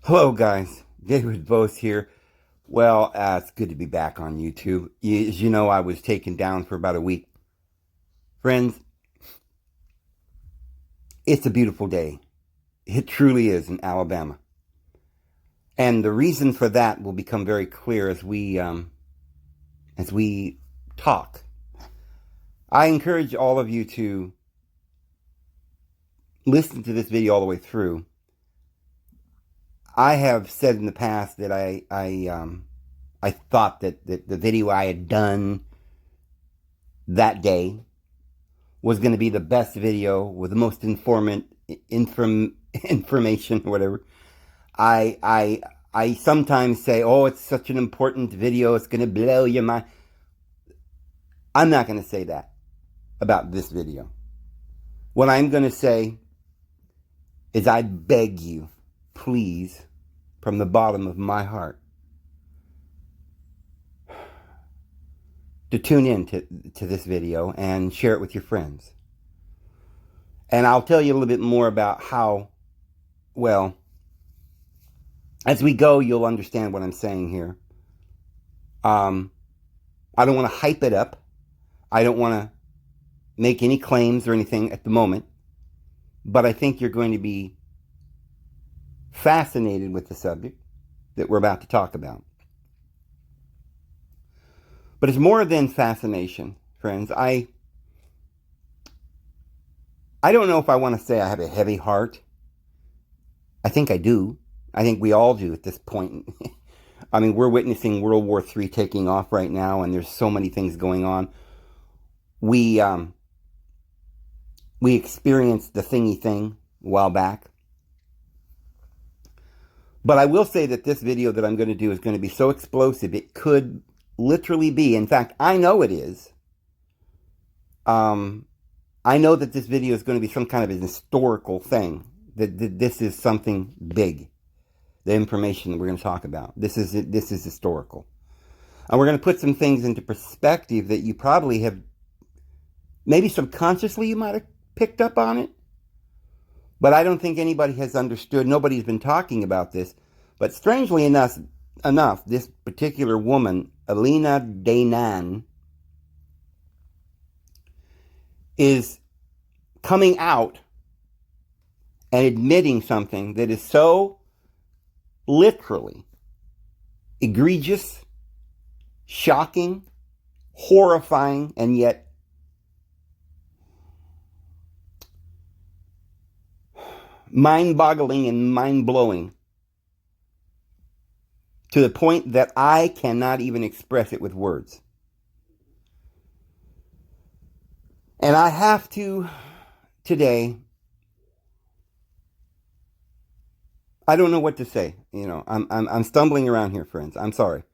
Hello, guys. David Vos here. Well, it's good to be back on YouTube. As you know, I was taken down for about a week. Friends, it's a beautiful day. It truly is in Alabama. And the reason for that will become very clear as we talk. I encourage all of you to listen to this video all the way through. I have said in the past that I thought that the video I had done that day was going to be the best video with the most information or whatever. I sometimes say, "Oh, it's such an important video; it's going to blow your mind." I'm not going to say that about this video. What I'm going to say is, I beg you, please, from the bottom of my heart, to tune in to this video and share it with your friends. And I'll tell you a little bit more about how, well, as we go, you'll understand what I'm saying here. I don't want to hype it up. I don't want to make any claims or anything at the moment. But I think you're going to be fascinated with the subject that we're about to talk about. But it's more than fascination, friends. I don't know if I want to say I have a heavy heart. I think I do. I think we all do at this point. I mean, we're witnessing World War III taking off right now, and there's so many things going on. We experienced the thingy thing a while back. But I will say that this video that I'm going to do is going to be so explosive, it could literally be. In fact, I know it is. I know that this video is going to be some kind of an historical thing. That this is something big. The information that we're going to talk about. This is historical. And we're going to put some things into perspective that you probably have, maybe subconsciously you might have picked up on it. But I don't think anybody has understood. Nobody's been talking about this. But strangely enough, this particular woman, Alina Danan, is coming out and admitting something that is so literally egregious, shocking, horrifying, and yet mind-boggling and mind-blowing, to the point that I cannot even express it with words. And I have to, today, I don't know what to say. You know, I'm stumbling around here, friends. I'm sorry.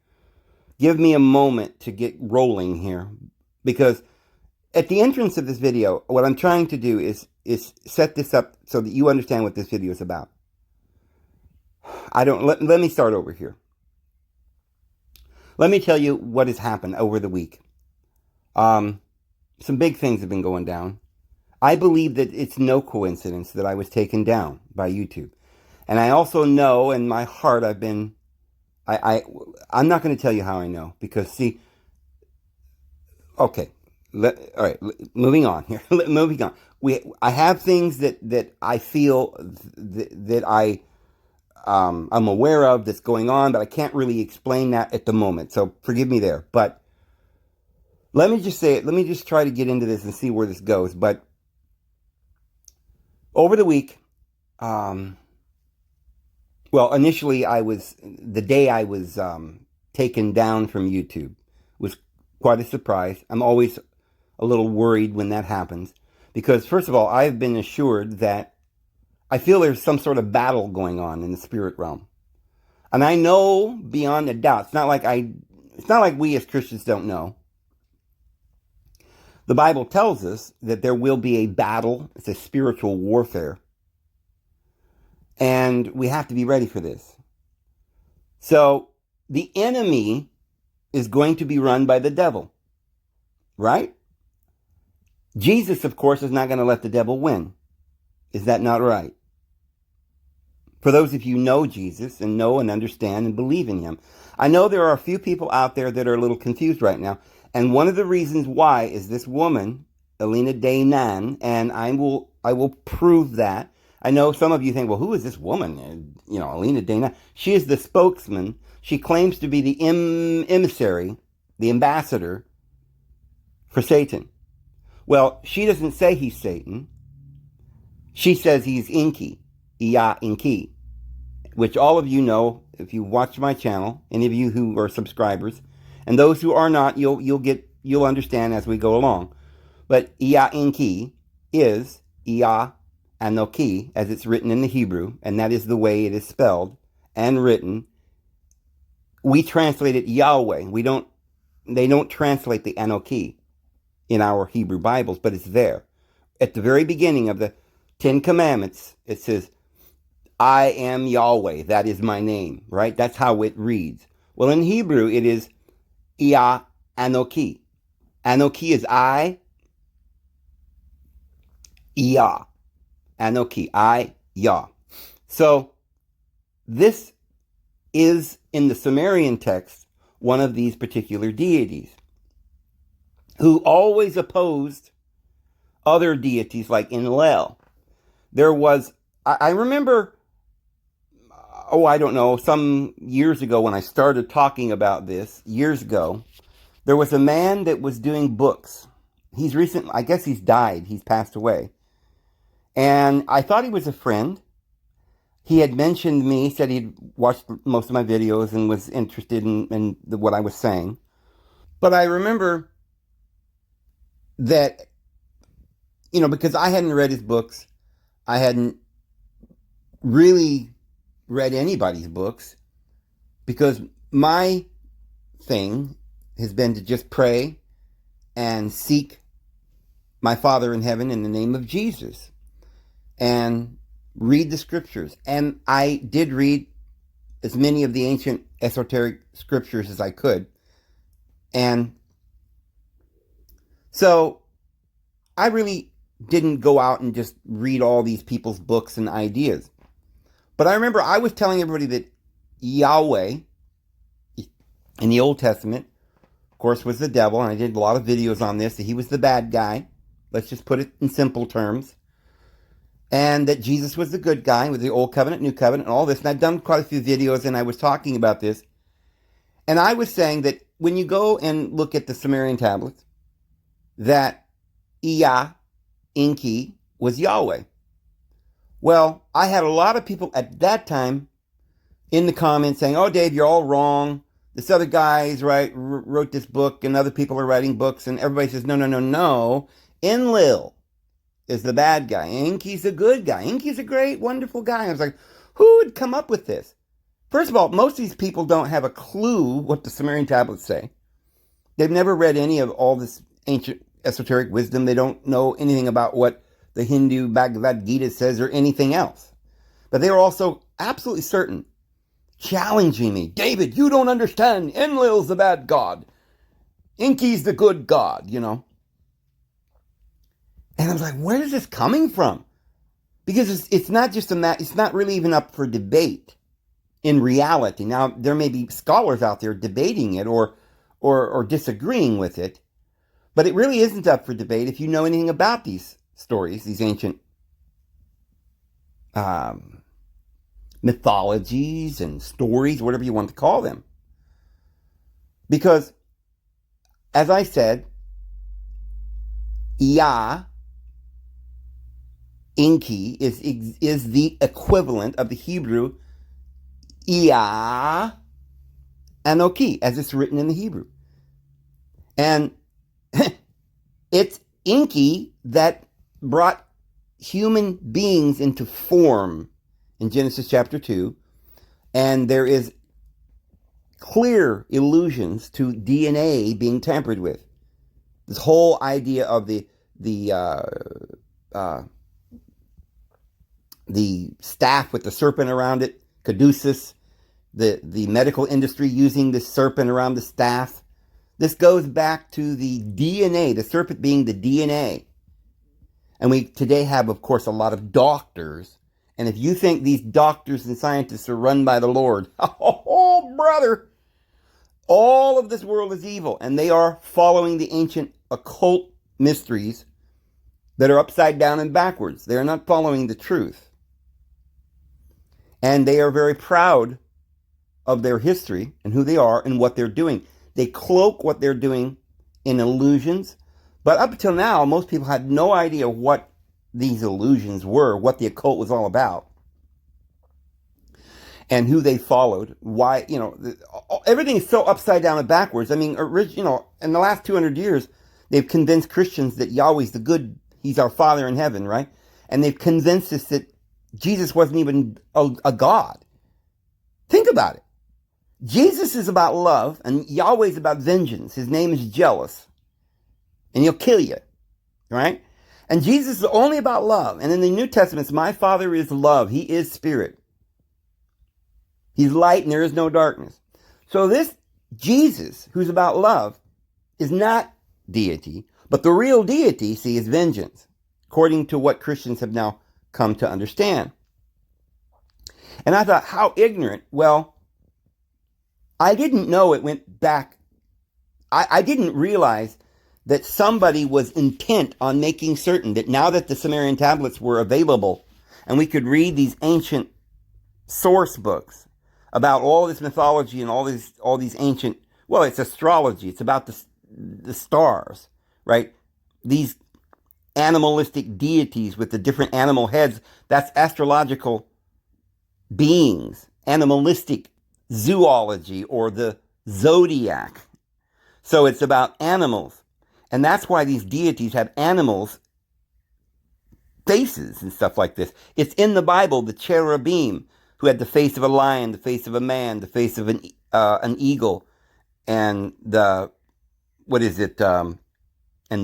Give me a moment to get rolling here, because at the entrance of this video, what I'm trying to do is set this up so that you understand what this video is about. Let me start over here. Let me tell you what has happened over the week. Some big things have been going down. I believe that it's no coincidence that I was taken down by YouTube. And I also know in my heart I'm not going to tell you how I know, because see, okay, all right, moving on here. Moving on. I have things that I feel that I'm aware of that's going on, but I can't really explain that at the moment. So forgive me there. But let me just say it. Let me just try to get into this and see where this goes. But over the week, well, initially the day I was taken down from YouTube was quite a surprise. I'm always a little worried when that happens, because first of all, I've been assured that I feel there's some sort of battle going on in the spirit realm. And I know beyond a doubt, it's not like we as Christians don't know. The Bible tells us that there will be a battle. It's a spiritual warfare. And we have to be ready for this. So the enemy is going to be run by the devil, right? Jesus, of course, is not going to let the devil win. Is that not right? For those of you who know Jesus and know and understand and believe in him. I know there are a few people out there that are a little confused right now. And one of the reasons why is this woman, Elena Daynan, and I will prove that. I know some of you think, well, who is this woman? Elena Daynan. She is the spokesman. She claims to be the emissary, the ambassador for Satan. Well, she doesn't say he's Satan. She says he's Enki, Iya Enki, which all of you know if you watch my channel, any of you who are subscribers, and those who are not, you'll understand as we go along. But Iya Enki is Iya Anoki, as it's written in the Hebrew, and that is the way it is spelled and written. We translate it Yahweh. They don't translate the Anoki in our Hebrew Bibles, but it's there. At the very beginning of the Ten Commandments, it says, I am Yahweh, that is my name, right? That's how it reads. Well, in Hebrew, it is Iya Anoki. Anoki is I, Iya. Anoki, I, Yah. So, this is, in the Sumerian text, one of these particular deities who always opposed other deities like Enlil. There was, I remember, I don't know, some years ago when I started talking about this, years ago, there was a man that was doing books. I guess he's died, he's passed away. And I thought he was a friend. He had mentioned me, said he'd watched most of my videos and was interested in what I was saying. But I remember that, because I hadn't read his books, I hadn't really read anybody's books, because my thing has been to just pray and seek my Father in heaven in the name of Jesus and read the scriptures. And I did read as many of the ancient esoteric scriptures as I could. And so I really didn't go out and just read all these people's books and ideas. But I remember I was telling everybody that Yahweh in the Old Testament, of course, was the devil. And I did a lot of videos on this, that he was the bad guy. Let's just put it in simple terms. And that Jesus was the good guy with the Old Covenant, New Covenant, and all this. And I've done quite a few videos, and I was talking about this. And I was saying that when you go and look at the Sumerian tablets, that Iya Enki was Yahweh. Well, I had a lot of people at that time in the comments saying, oh, Dave, you're all wrong. This other guy's wrote this book, and other people are writing books, and everybody says, no. Enlil is the bad guy. Enki's a good guy. Enki's a great, wonderful guy. I was like, who would come up with this? First of all, most of these people don't have a clue what the Sumerian tablets say. They've never read any of all this ancient esoteric wisdom. They don't know anything about what the Hindu Bhagavad Gita says or anything else. But they were also absolutely certain, challenging me. David, you don't understand. Enlil's the bad god. Enki's the good god, And I was like, where is this coming from? Because it's not just it's not really even up for debate in reality. Now, there may be scholars out there debating it or disagreeing with it, but it really isn't up for debate if you know anything about these stories, these ancient mythologies and stories, whatever you want to call them. Because, as I said, Iya Enki is the equivalent of the Hebrew Iya Anoki, as it's written in the Hebrew. And it's Enki that brought human beings into form in Genesis chapter 2. And there is clear allusions to DNA being tampered with. This whole idea of the staff with the serpent around it, caduceus, the medical industry using the serpent around the staff. This goes back to the DNA, the serpent being the DNA. And we today have, of course, a lot of doctors And if you think these doctors and scientists are run by the Lord, oh, brother, all of this world is evil, and they are following the ancient occult mysteries that are upside down and backwards. They are not following the truth. And they are very proud of their history and who they are and what they're doing. They cloak what they're doing in illusions. But up until now, most people had no idea what these illusions were, what the occult was all about, and who they followed. Why, everything is so upside down and backwards. I mean, in the last 200 years, they've convinced Christians that Yahweh's the good, he's our Father in heaven, right? And they've convinced us that Jesus wasn't even a God. Think about it. Jesus is about love, and Yahweh's about vengeance. His name is jealous, and he'll kill you, right? And Jesus is only about love. And in the New Testament, it's, my Father is love. He is spirit. He's light, and there is no darkness. So this Jesus, who's about love, is not deity, but the real deity, see, is vengeance, according to what Christians have now come to understand. And I thought, how ignorant. Well, I didn't know it went back. I didn't realize that somebody was intent on making certain that now that the Sumerian tablets were available and we could read these ancient source books about all this mythology and all these ancient, well, it's astrology. It's about the stars, right? These animalistic deities with the different animal heads. That's astrological beings, animalistic zoology, or the zodiac. So it's about animals. And that's why these deities have animals' faces and stuff like this. It's in the Bible, the cherubim, who had the face of a lion, the face of a man, the face of an eagle, and and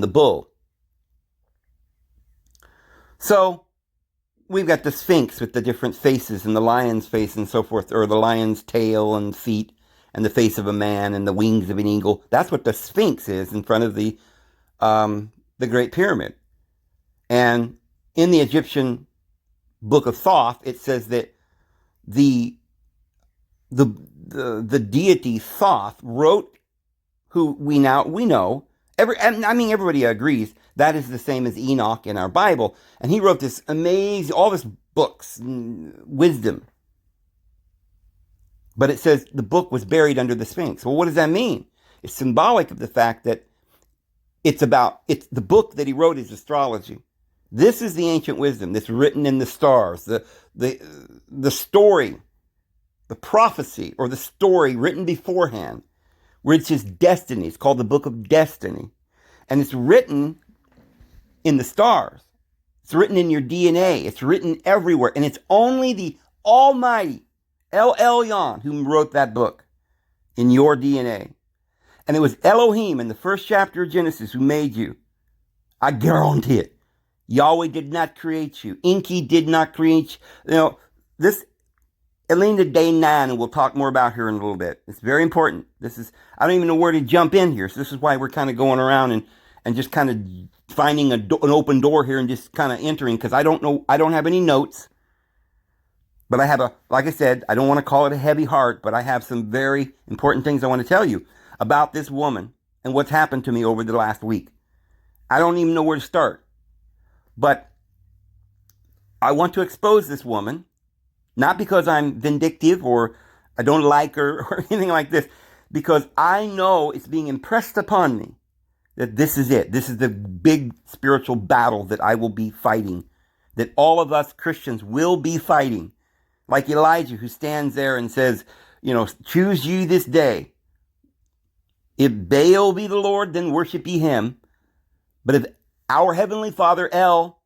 the bull. So we've got the Sphinx with the different faces, and the lion's face and so forth, or the lion's tail and feet, and the face of a man and the wings of an eagle. That's what the Sphinx is in front of the Great Pyramid. And in the Egyptian book of Thoth, it says that the deity Thoth wrote, who we know, everybody agrees that is the same as Enoch in our Bible, and he wrote this amazing, all this books, wisdom. But it says the book was buried under the Sphinx. Well, what does that mean? It's symbolic of the fact that it's the book that he wrote is astrology. This is the ancient wisdom that's written in the stars, the story, the prophecy, or the story written beforehand, which is destiny. It's called the Book of Destiny. And it's written in the stars. It's written in your DNA. It's written everywhere. And it's only the Almighty, El Elyon, who wrote that book in your DNA. And it was Elohim in the first chapter of Genesis who made you. I guarantee it. Yahweh did not create you. Enki did not create you. This Elena Day 9, and we'll talk more about her in a little bit. It's very important. I don't even know where to jump in here. So this is why we're kind of going around and just kind of finding an open door here and just kind of entering, because I don't have any notes. But I have like I said, I don't want to call it a heavy heart, but I have some very important things I want to tell you about this woman and what's happened to me over the last week. I don't even know where to start. But I want to expose this woman, not because I'm vindictive or I don't like her or anything like this, because I know it's being impressed upon me that this is it. This is the big spiritual battle that I will be fighting, that all of us Christians will be fighting. Like Elijah, who stands there and says, choose ye this day. If Baal be the Lord, then worship ye him. But if our Heavenly Father, El,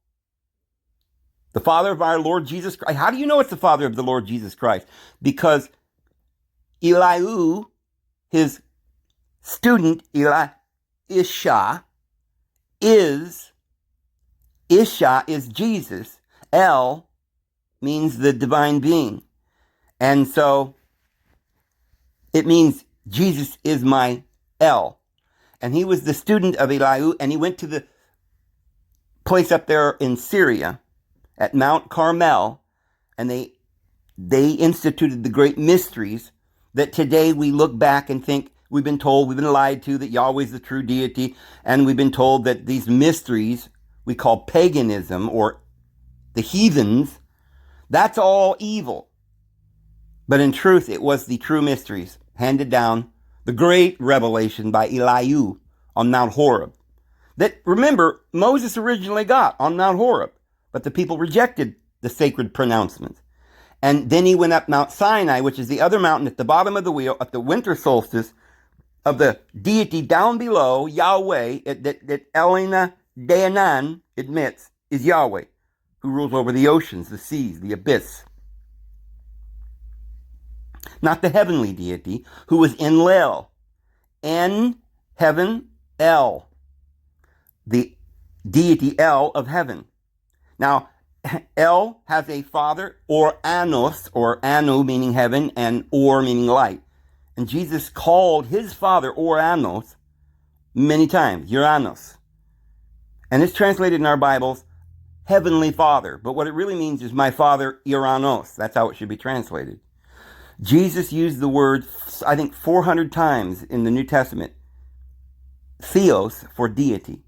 the Father of our Lord Jesus Christ. How do you know it's the Father of the Lord Jesus Christ? Because Elihu, his student, Isha is Jesus. El means the divine being. And so it means Jesus is my El. And he was the student of Elihu, and he went to the place up there in Syria at Mount Carmel, and they instituted the great mysteries that today we look back and think we've been told, we've been lied to, that Yahweh is the true deity, and we've been told that these mysteries we call paganism or the heathens, that's all evil. But in truth, it was the true mysteries handed down, the great revelation by Elihu on Mount Horeb. That, remember, Moses originally got on Mount Horeb, but the people rejected the sacred pronouncements. And then he went up Mount Sinai, which is the other mountain at the bottom of the wheel, at the winter solstice of the deity down below, Yahweh, that Elena Dayanan admits is Yahweh, who rules over the oceans, the seas, the abyss. Not the heavenly deity, who was Enlil. En, heaven, El. The deity El of heaven. Now, El has a father, or Anos, or Anu meaning heaven, and Or meaning light. And Jesus called his father, or Anos, many times, Uranus. And it's translated in our Bibles, Heavenly Father. But what it really means is my father, Uranus. That's how it should be translated. Jesus used the word, I think, 400 times in the New Testament, theos, for deity.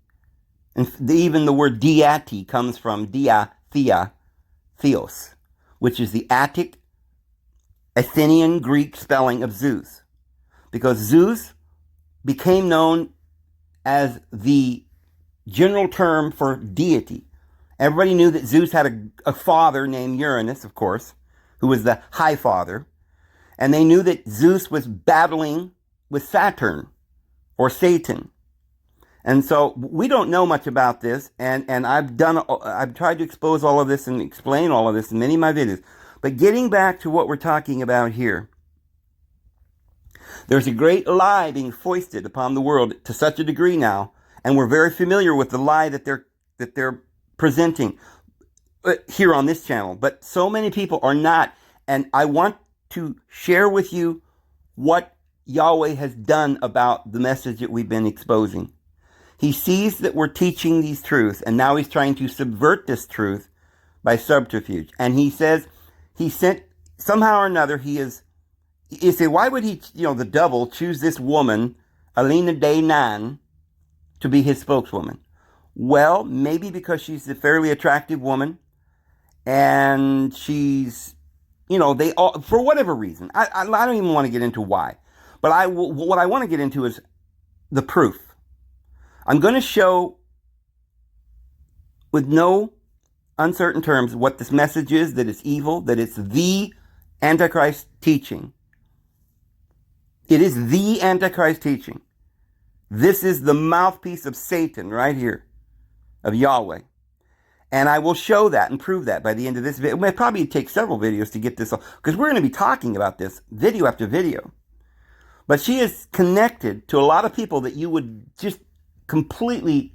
And even the word deity comes from thea, theos, which is the Attic, Athenian Greek spelling of Zeus. Because Zeus became known as the general term for deity. Everybody knew that Zeus had a father named Uranus, of course, who was the High Father. And they knew that Zeus was battling with Saturn, or Satan. And so we don't know much about this, and I've tried to expose all of this and explain all of this in many of my videos. But getting back to what we're talking about here, there's a great lie being foisted upon the world to such a degree now, and we're very familiar with the lie that they're presenting here on this channel. But so many people are not, and I want to share with you what Yahweh has done about the message that we've been exposing. He sees that we're teaching these truths, and now he's trying to subvert this truth by subterfuge. And he says he sent, somehow or another, you say, why would he, the devil, choose this woman, Elena Dayanan, to be his spokeswoman? Well, maybe because she's a fairly attractive woman, and she's, they all, for whatever reason, I don't even want to get into why, but what I want to get into is the proof. I'm going to show, with no uncertain terms, what this message is, that it's evil, that it's the Antichrist teaching. It is the Antichrist teaching. This is the mouthpiece of Satan right here, of Yahweh. And I will show that and prove that by the end of this video. It may probably take several videos to get this, because we're going to be talking about this video after video. But she is connected to a lot of people that you would just completely,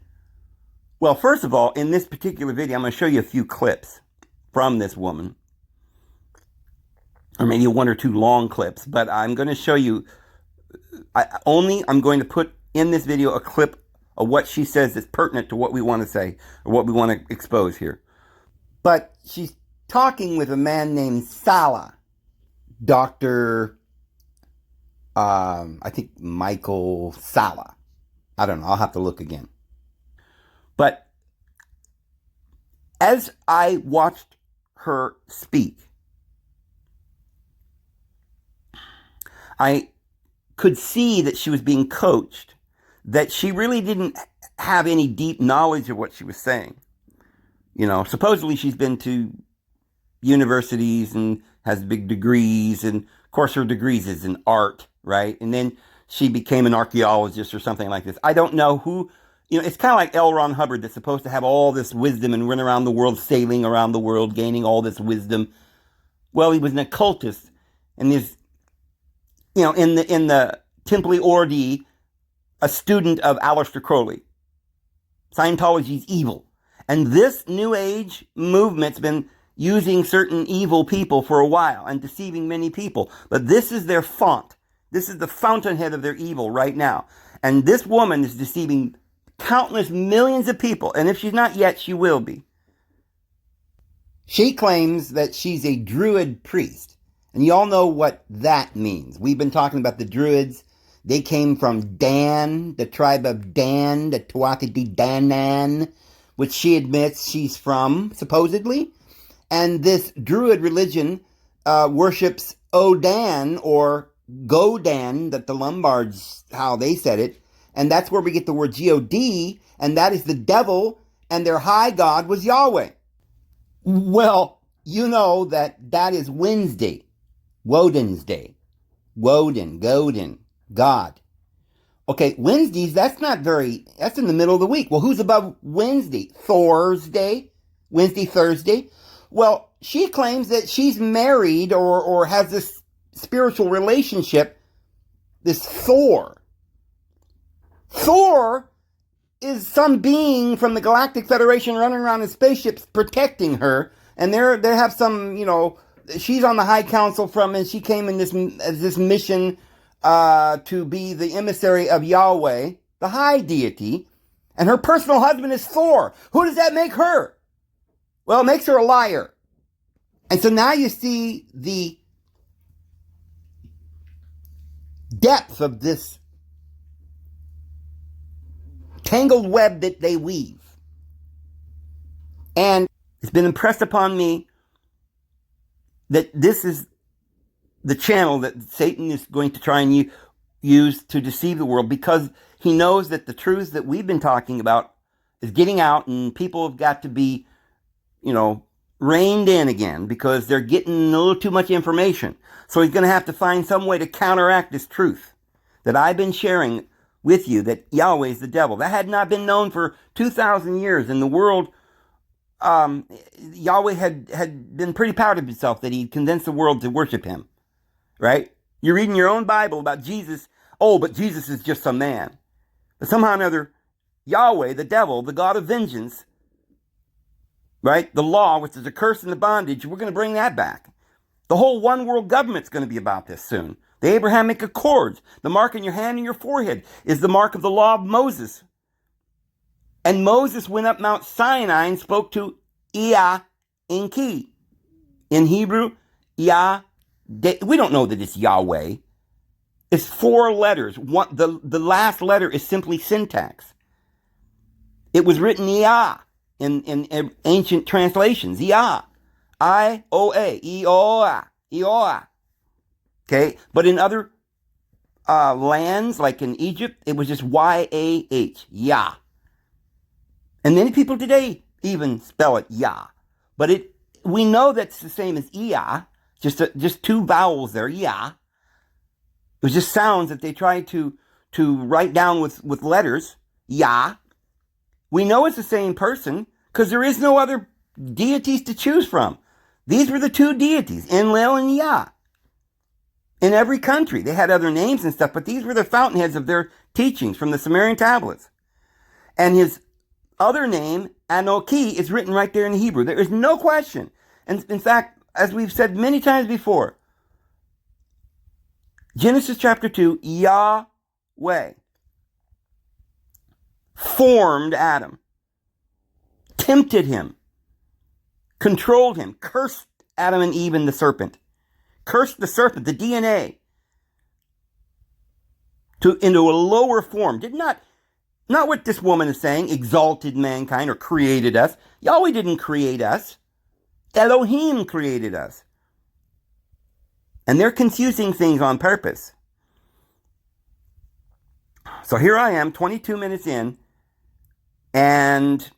well, first of all, in this particular video, I'm going to show you a few clips from this woman. Or maybe one or two long clips. But I'm going to show you, I'm going to put in this video a clip of what she says is pertinent to what we want to say, or what we want to expose here. But she's talking with a man named Salah, Dr. I think Michael Salah. I don't know, I'll have to look again. But as I watched her speak, I could see that she was being coached, that she really didn't have any deep knowledge of what she was saying. Supposedly she's been to universities and has big degrees, and of course her degrees is in art, right? And then she became an archaeologist or something like this. I don't know who, it's kind of like L. Ron Hubbard, that's supposed to have all this wisdom and run around the world, sailing around the world, gaining all this wisdom. Well, he was an occultist, and is, in the Templi Ordi, a student of Aleister Crowley. Scientology is evil. And this New Age movement's been using certain evil people for a while and deceiving many people. But this is their font. This is the fountainhead of their evil right now. And this woman is deceiving countless millions of people. And if she's not yet, she will be. She claims that she's a Druid priest. And you all know what that means. We've been talking about the Druids. They came from Dan, the tribe of Dan, the Tuatha Danann, which she admits she's from, supposedly. And this Druid religion worships Odan or Godan, that the Lombards, how they said it. And that's where we get the word G-O-D, and that is the devil, and their high god was Yahweh. Well, you know that is Wednesday, Woden's day. Woden, God. Okay, Wednesdays, that's in the middle of the week. Well, who's above Wednesday? Thursday? Wednesday, Thursday? Well, she claims that she's married or has this spiritual relationship, this Thor. Thor is some being from the Galactic Federation running around in spaceships protecting her. And they have some, she's on the High Council and she came in this mission to be the emissary of Yahweh, the high deity. And her personal husband is Thor. Who does that make her? Well, it makes her a liar. And so now you see the depth of this tangled web that they weave. And it's been impressed upon me that this is the channel that Satan is going to try and use to deceive the world, because he knows that the truths that we've been talking about is getting out, and people have got to be, reined in again because they're getting a little too much information. So he's going to have to find some way to counteract this truth that I've been sharing with you, that Yahweh is the devil. That had not been known for 2,000 years in the world. Yahweh had been pretty proud of himself that he convinced the world to worship him, right? You're reading your own Bible about Jesus. Oh, but Jesus is just some man. But somehow or another, Yahweh, the devil, the God of vengeance, right? The law, which is a curse and the bondage, we're going to bring that back. The whole one world government's going to be about this soon. The Abrahamic Accords, the mark in your hand and your forehead, is the mark of the law of Moses. And Moses went up Mount Sinai and spoke to Yah Enki. In Hebrew, Yah. We don't know that it's Yahweh. It's 4 letters. The last letter is simply syntax. It was written Yah in ancient translations. Yah. I-O-A. Eoah. Eoah. Okay? But in other lands, like in Egypt, it was just Y-A-H. Yah. And many people today even spell it Yah. But we know that's the same as Iyah, just 2 vowels there, Yah. It was just sounds that they tried to write down with letters, Yah. We know it's the same person because there is no other deities to choose from. These were the 2 deities, Enlil and Yah. In every country, they had other names and stuff, but these were the fountainheads of their teachings from the Sumerian tablets. And his other name, Anoki, is written right there in Hebrew. There is no question. And in fact, as we've said many times before, Genesis chapter 2, Yahweh formed Adam, tempted him, controlled him, cursed Adam and Eve and the serpent, cursed the serpent, the DNA, into a lower form. Did not what this woman is saying, exalted mankind or created us. Yahweh didn't create us. Elohim created us. And they're confusing things on purpose. So here I am, 22 minutes in, and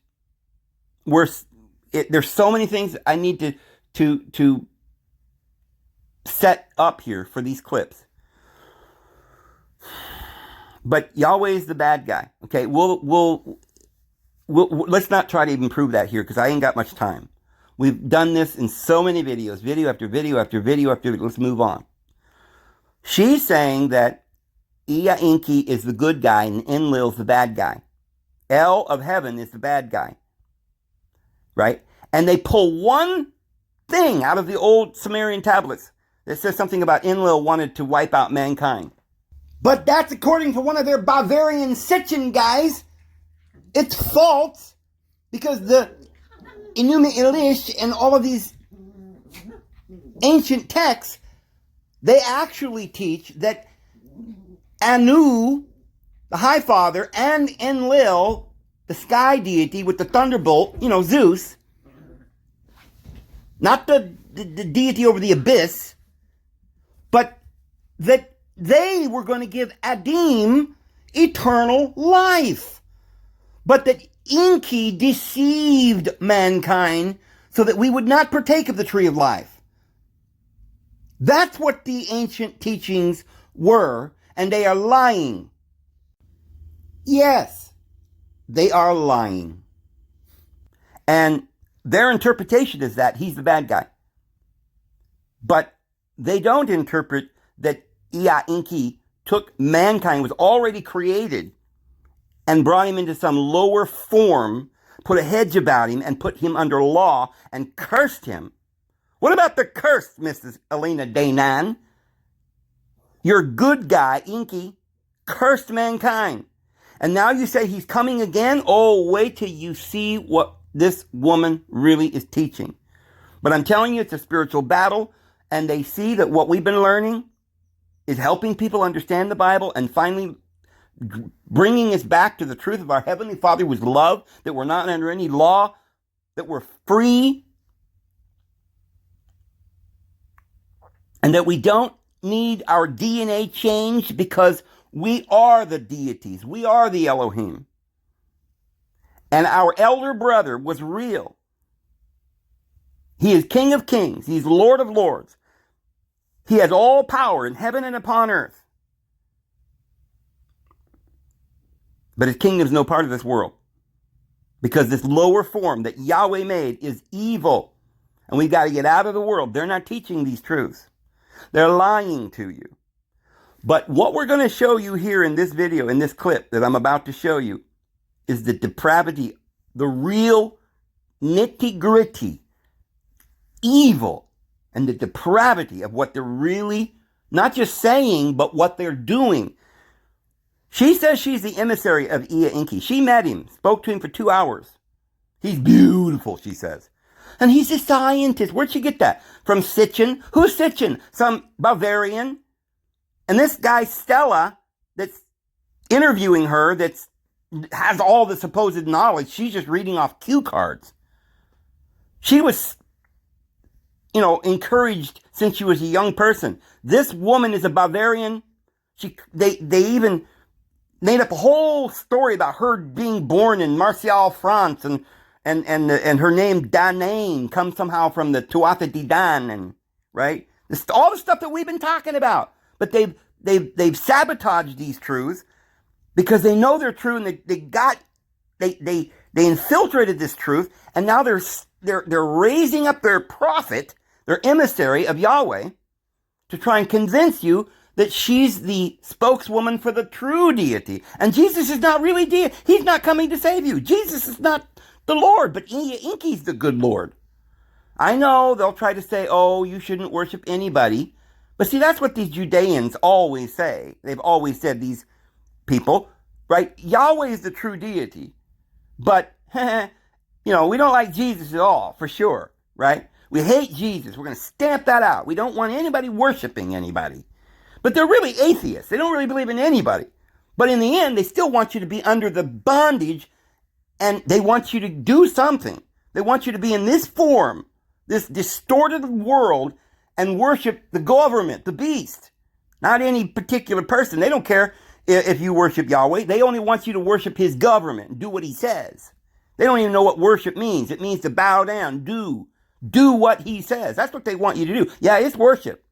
there's so many things I need to set up here for these clips. But Yahweh is the bad guy. Okay, we'll let's not try to even prove that here because I ain't got much time. We've done this in so many videos, video after video after video after video. Let's move on. She's saying that Ea Enki is the good guy and Enlil's the bad guy. El of heaven is the bad guy. Right? And they pull one thing out of the old Sumerian tablets that says something about Enlil wanted to wipe out mankind. But that's according to one of their Bavarian Sitchin guys. It's false because the Enuma Elish and all of these ancient texts, they actually teach that Anu, the High Father, and Enlil, the sky deity with the thunderbolt, Zeus, not the deity over the abyss, but that they were going to give Adim eternal life. But that Enki deceived mankind so that we would not partake of the tree of life. That's what the ancient teachings were, and they are lying. Yes, they are lying. And their interpretation is that he's the bad guy. But they don't interpret that Ea Enki took mankind, was already created, and brought him into some lower form, put a hedge about him, and put him under law, and cursed him. What about the curse, Mrs. Elena Danan? Your good guy, Enki, cursed mankind. And now you say he's coming again? Oh, wait till you see what this woman really is teaching. But I'm telling you, it's a spiritual battle, and they see that what we've been learning is helping people understand the Bible and finally bringing us back to the truth of our Heavenly Father, who is love, that we're not under any law, that we're free, and that we don't need our DNA changed because we are the deities. We are the Elohim. And our elder brother was real. He is King of Kings. He's Lord of Lords. He has all power in heaven and upon earth. But his kingdom is no part of this world. Because this lower form that Yahweh made is evil. And we've got to get out of the world. They're not teaching these truths. They're lying to you. But what we're going to show you here in this video, in this clip that I'm about to show you, is the depravity, the real nitty-gritty evil and the depravity of what they're really not just saying, but what they're doing. She says she's the emissary of Ea Enki. She met him, spoke to him for 2 hours. He's beautiful, she says. And he's a scientist. Where'd she get that? From Sitchin? Who's Sitchin? Some Bavarian? And this guy, Stella, that's interviewing her, has all the supposed knowledge. She's just reading off cue cards. She was, encouraged since she was a young person. This woman is a Bavarian. They even made up a whole story about her being born in Marseille, France, and her name Danae comes somehow from the Tuatha De Dan, right? All the stuff that we've been talking about. But they've sabotaged these truths because they know they're true, and they infiltrated this truth, and now they're raising up their prophet, their emissary of Yahweh, to try and convince you that she's the spokeswoman for the true deity. And Jesus is not really deity. He's not coming to save you. Jesus is not the Lord, but Enki's the good Lord. I know they'll try to say, oh, you shouldn't worship anybody. But see, that's what these Judeans always say. They've always said, these people, right? Yahweh is the true deity. But, we don't like Jesus at all, for sure, right? We hate Jesus. We're going to stamp that out. We don't want anybody worshiping anybody. But they're really atheists. They don't really believe in anybody. But in the end, they still want you to be under the bondage, and they want you to do something. They want you to be in this form, this distorted world, and worship the government, the beast, not any particular person. They don't care if you worship Yahweh. They only want you to worship his government and do what he says. They don't even know what worship means. It means to bow down, do what he says. That's what they want you to do. Yeah, it's worship.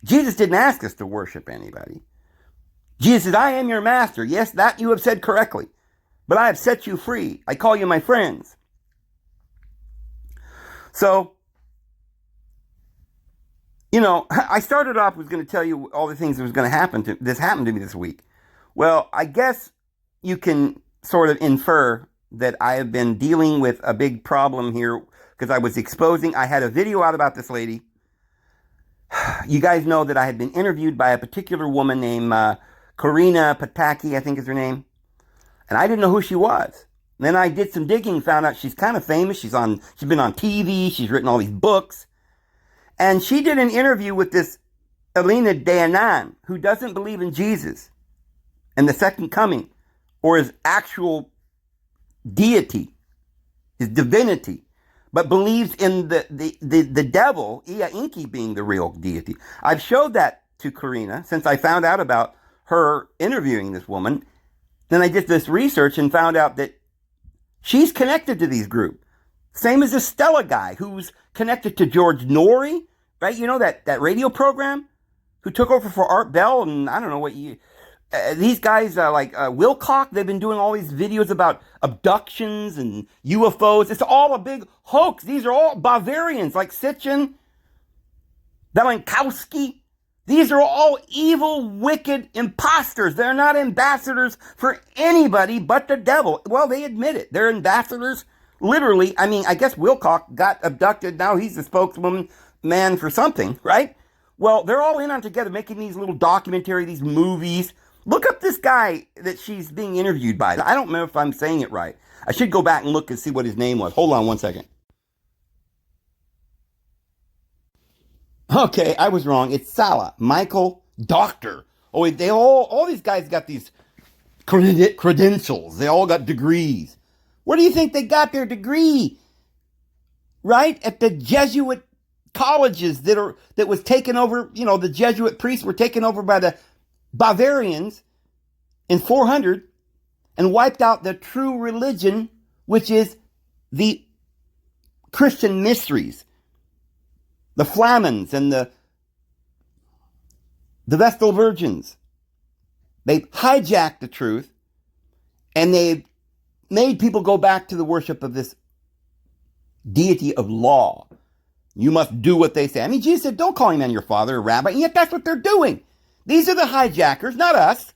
Jesus didn't ask us to worship anybody. Jesus said, I am your master. Yes, that you have said correctly. But I have set you free. I call you my friends. So, I started off was going to tell you all the things that was going to happen. This happened to me this week. Well, I guess you can sort of infer that I have been dealing with a big problem here because I was exposing. I had a video out about this lady. You guys know that I had been interviewed by a particular woman named Karina Pataki, I think is her name. And I didn't know who she was. Then I did some digging and found out she's kind of famous. She's been on TV. She's written all these books. And she did an interview with this Elena Dayanan, who doesn't believe in Jesus and the second coming or his actual deity, his divinity, but believes in the devil, Ia Inki, being the real deity. I've showed that to Karina since I found out about her interviewing this woman. Then I did this research and found out that she's connected to these groups. Same as the Stella guy who's connected to George Norrie, right? You know, that radio program who took over for Art Bell, and I don't know what these guys like Wilcock, they've been doing all these videos about abductions and UFOs. It's all a big hoax. These are all Bavarians like Sitchin, Belenkowski. These are all evil, wicked imposters. They're not ambassadors for anybody but the devil. Well, they admit it. They're ambassadors, literally. I mean, I guess Wilcock got abducted. Now he's the spokesman man for something, right? Well, they're all in on together, making these little documentary, these movies. Look up this guy that she's being interviewed by. I don't know if I'm saying it right. I should go back and look and see what his name was. Hold on one second. Okay, I was wrong. It's Salah, Michael Doctor. Oh, they all these guys got these credentials. They all got degrees. Where do you think they got their degree? Right? At the Jesuit colleges that was taken over, you know, the Jesuit priests were taken over by the Bavarians in 400 and wiped out the true religion, which is the Christian mysteries. The Flamens and the Vestal Virgins. They hijacked the truth and they made people go back to the worship of this deity of law. You must do what they say. I mean, Jesus said, don't call any man your father or rabbi, and yet that's what they're doing. These are the hijackers, not us.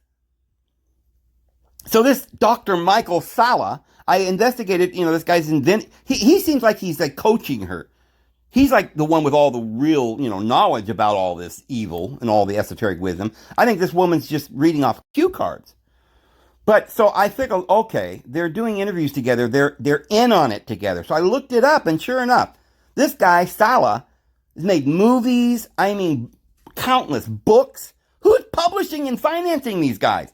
So this Dr. Michael Sala, I investigated, you know, this guy's he seems like he's like coaching her. He's like the one with all the real, you know, knowledge about all this evil and all the esoteric wisdom. I think this woman's just reading off cue cards. But so I figured, okay, they're doing interviews together. They're in on it together. So I looked it up, and sure enough, this guy, Salah, has made movies, I mean, countless books. Who's publishing and financing these guys?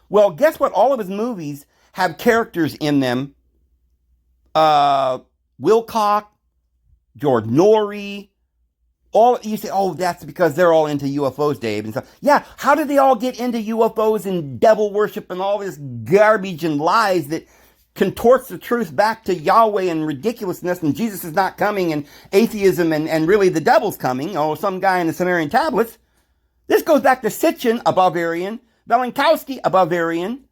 Well, guess what? All of his movies have characters in them. Wilcock, George Norrie, all, you say, oh, that's because they're all into UFOs, Dave, and stuff. Yeah, how did they all get into UFOs and devil worship and all this garbage and lies that contorts the truth back to Yahweh and ridiculousness and Jesus is not coming and atheism and really the devil's coming, or some guy in the Sumerian tablets? This goes back to Sitchin, a Bavarian, Belenkowski, a Bavarian,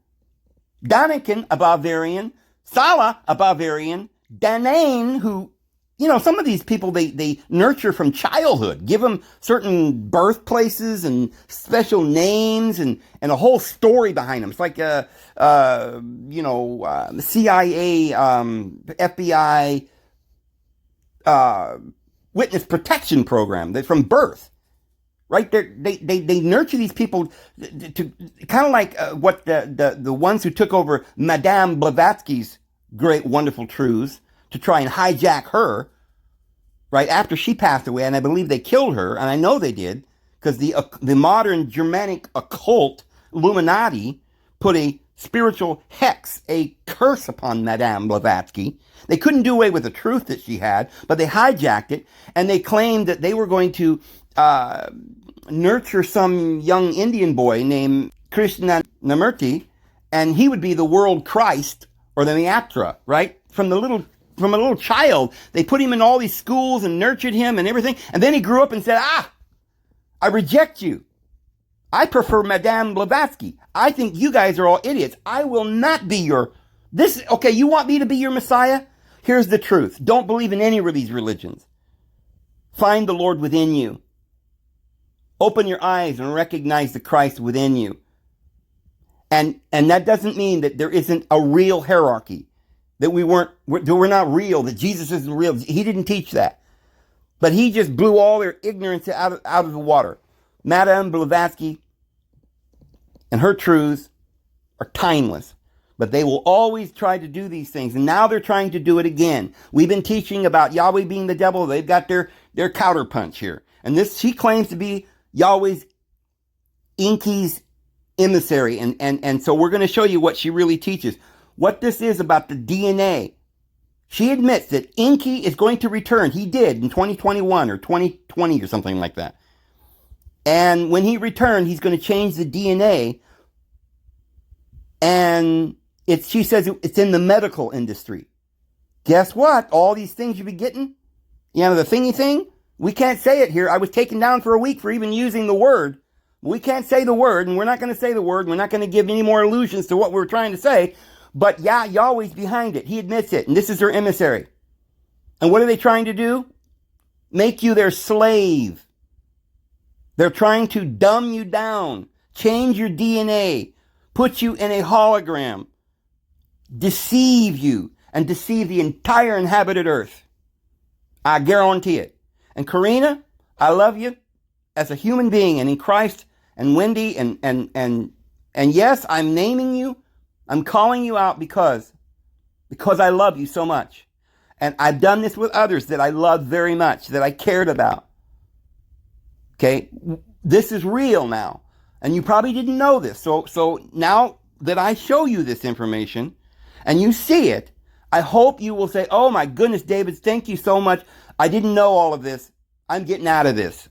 Daniken, a Bavarian, Sala, a Bavarian, Danane, who, you know, some of these people, they nurture from childhood, give them certain birthplaces and special names and a whole story behind them. It's like, CIA, FBI, witness protection program. They're from birth, right? They nurture these people to kind of like what the ones who took over Madame Blavatsky's great, wonderful truths to try and hijack her, right, after she passed away, and I believe they killed her, and I know they did, because the modern Germanic occult, Illuminati, put a spiritual hex, a curse upon Madame Blavatsky. They couldn't do away with the truth that she had, but they hijacked it, and they claimed that they were going to nurture some young Indian boy named Krishna Namurti, and he would be the world Christ, or the Miatra, right? From a little child, they put him in all these schools and nurtured him and everything. And then he grew up and said, I reject you. I prefer Madame Blavatsky. I think you guys are all idiots. I will not be okay, you want me to be your Messiah? Here's the truth. Don't believe in any of these religions. Find the Lord within you. Open your eyes and recognize the Christ within you. And that doesn't mean that there isn't a real hierarchy. That we're not real, that Jesus isn't real. He didn't teach that. But he just blew all their ignorance out of the water. Madame Blavatsky and her truths are timeless. But they will always try to do these things. And now they're trying to do it again. We've been teaching about Yahweh being the devil. They've got their counterpunch here. And this, she claims to be Yahweh's, Enki's emissary. And so we're going to show you what she really teaches. What this is about the DNA. She admits that Enki is going to return. He did in 2021 or 2020 or something like that. And when he returned, he's going to change the DNA. And she says it's in the medical industry. Guess what? All these things you'll be getting, the thingy thing, we can't say it here. I was taken down for a week for even using the word. We can't say the word, and we're not going to say the word. We're not going to give any more allusions to what we're trying to say. But yeah, Yahweh's behind it. He admits it. And this is her emissary. And what are they trying to do? Make you their slave. They're trying to dumb you down, change your DNA, put you in a hologram, deceive you, and deceive the entire inhabited earth. I guarantee it. And Karina, I love you as a human being and in Christ, and Wendy, and yes, I'm naming you. I'm calling you out because I love you so much. And I've done this with others that I love very much, that I cared about. Okay? This is real now. And you probably didn't know this. So now that I show you this information and you see it, I hope you will say, oh my goodness, David, thank you so much. I didn't know all of this. I'm getting out of this.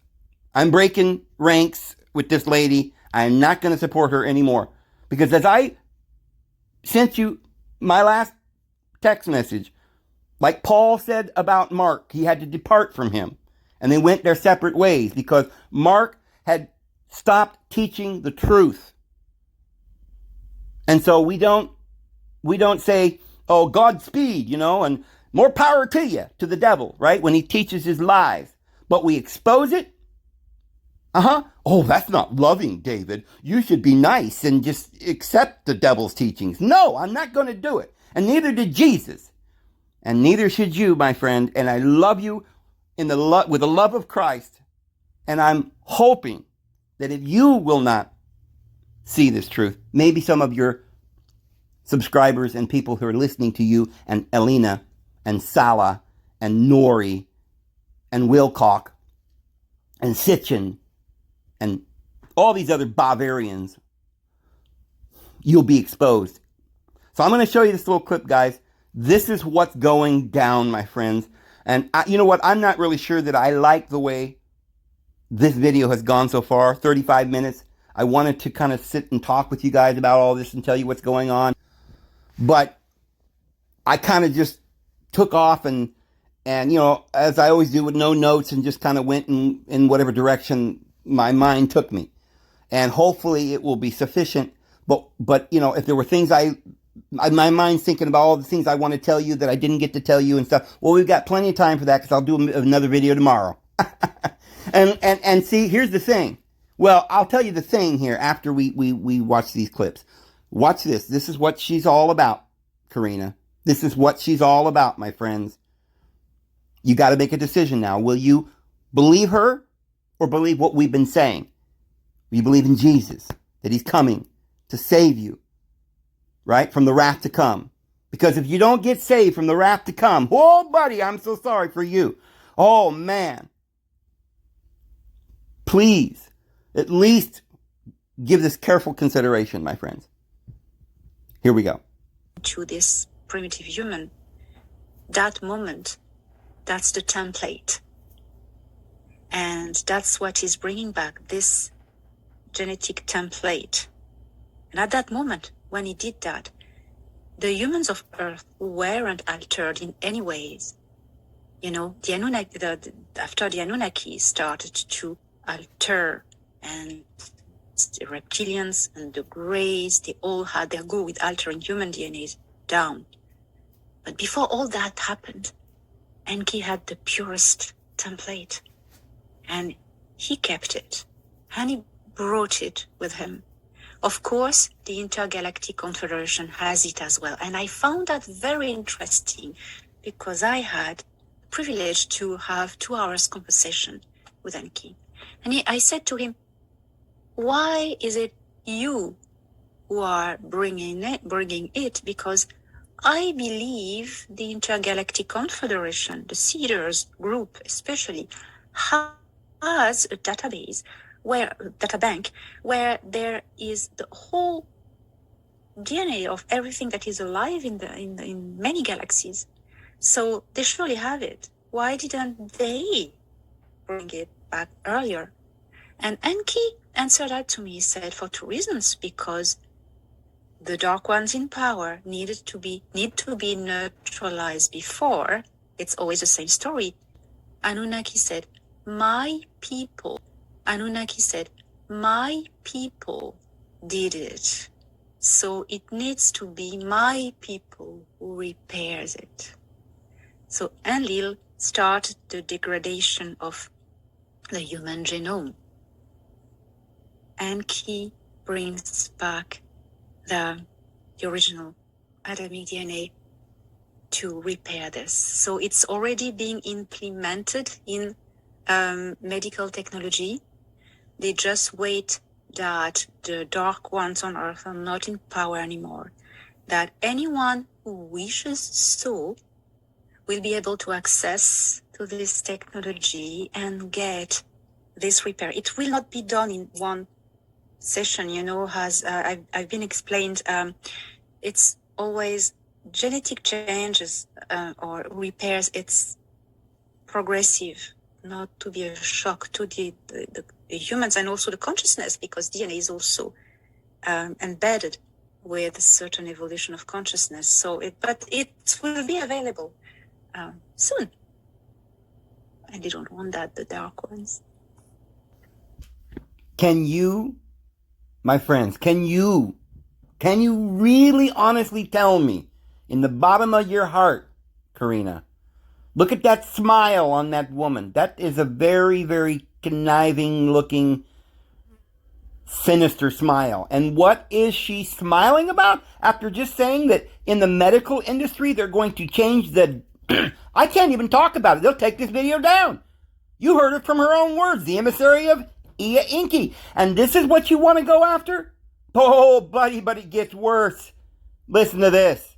I'm breaking ranks with this lady. I'm not going to support her anymore. Because as I sent you my last text message, like Paul said about Mark, he had to depart from him. And they went their separate ways because Mark had stopped teaching the truth. And so we don't say, oh, Godspeed, and more power to you, to the devil, right? When he teaches his lies. But we expose it. Oh, that's not loving, David. You should be nice and just accept the devil's teachings. No, I'm not going to do it. And neither did Jesus. And neither should you, my friend. And I love you with the love of Christ. And I'm hoping that if you will not see this truth, maybe some of your subscribers and people who are listening to you, and Elena, and Salah, and Nori, and Wilcock, and Sitchin, and all these other Bavarians, you'll be exposed. So I'm going to show you this little clip, guys. This is what's going down, my friends. And you know what? I'm not really sure that I like the way this video has gone so far, 35 minutes. I wanted to kind of sit and talk with you guys about all this and tell you what's going on. But I kind of just took off and as I always do with no notes, and just kind of went in whatever direction my mind took me. And hopefully it will be sufficient. But if there were things my mind's thinking about all the things I want to tell you that I didn't get to tell you and stuff. Well, we've got plenty of time for that because I'll do another video tomorrow. and see, here's the thing. Well, I'll tell you the thing here after we watch these clips. Watch this. This is what she's all about, Karina. This is what she's all about, my friends. You got to make a decision now. Will you believe her or believe what we've been saying? Will you believe in Jesus, that he's coming to save you, right, from the wrath to come? Because if you don't get saved from the wrath to come, oh, buddy, I'm so sorry for you. Oh, man. Please, at least give this careful consideration, my friends. Here we go. To this primitive human, that moment, that's the template. And that's what is bringing back this genetic template. And at that moment, when he did that, the humans of Earth weren't altered in any ways. The Anunnaki, after the Anunnaki started to alter, and the reptilians and the Greys, they all had their go with altering human DNAs down. But before all that happened, Enki had the purest template. And he kept it. And he brought it with him. Of course, the Intergalactic Confederation has it as well. And I found that very interesting because I had the privilege to have 2 hours conversation with Enki. And I said to him, why is it you who are bringing it, because I believe the Intergalactic Confederation, the Cedars group especially, has a data bank where there is the whole DNA of everything that is alive in many galaxies. So they surely have it. Why didn't they bring it back earlier? And Enki answered that to me. He said, for two reasons: because the dark ones in power need to be neutralized before. It's always the same story. Anunnaki said, my people. Anunnaki said, my people did it. So it needs to be my people who repairs it. So Enlil started the degradation of the human genome. Enki brings back the original Adamic DNA to repair this. So it's already being implemented in medical technology. They just wait that the dark ones on Earth are not in power anymore, that anyone who wishes so will be able to access to this technology and get this repair. It will not be done in one session, as I've been explained. It's always genetic changes or repairs. It's progressive, not to be a shock to the humans and also the consciousness, because DNA is also embedded with a certain evolution of consciousness. So but it will be available soon. And they don't want that, the dark ones. Can you, my friends, can you really honestly tell me, in the bottom of your heart, Karina, look at that smile on that woman. That is a very, very conniving looking, sinister smile. And what is she smiling about? After just saying that in the medical industry they're going to change the... I can't even talk about it. They'll take this video down. You heard it from her own words, the emissary of Ea Inki. And this is what you want to go after? Oh, buddy, but it gets worse. Listen to this.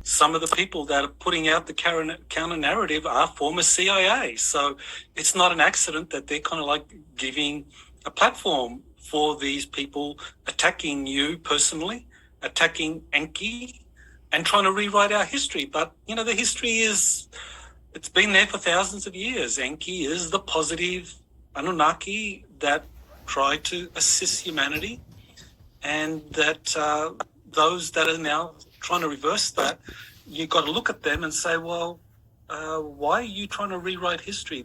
Some of the people that are putting out the counter narrative are former CIA. So it's not an accident that they're kind of like giving a platform for these people attacking you personally, attacking Enki, and trying to rewrite our history. But, the history it's been there for thousands of years. Enki is the positive Anunnaki that tried to assist humanity, and that those that are now trying to reverse that, you've got to look at them and say, well, why are you trying to rewrite history?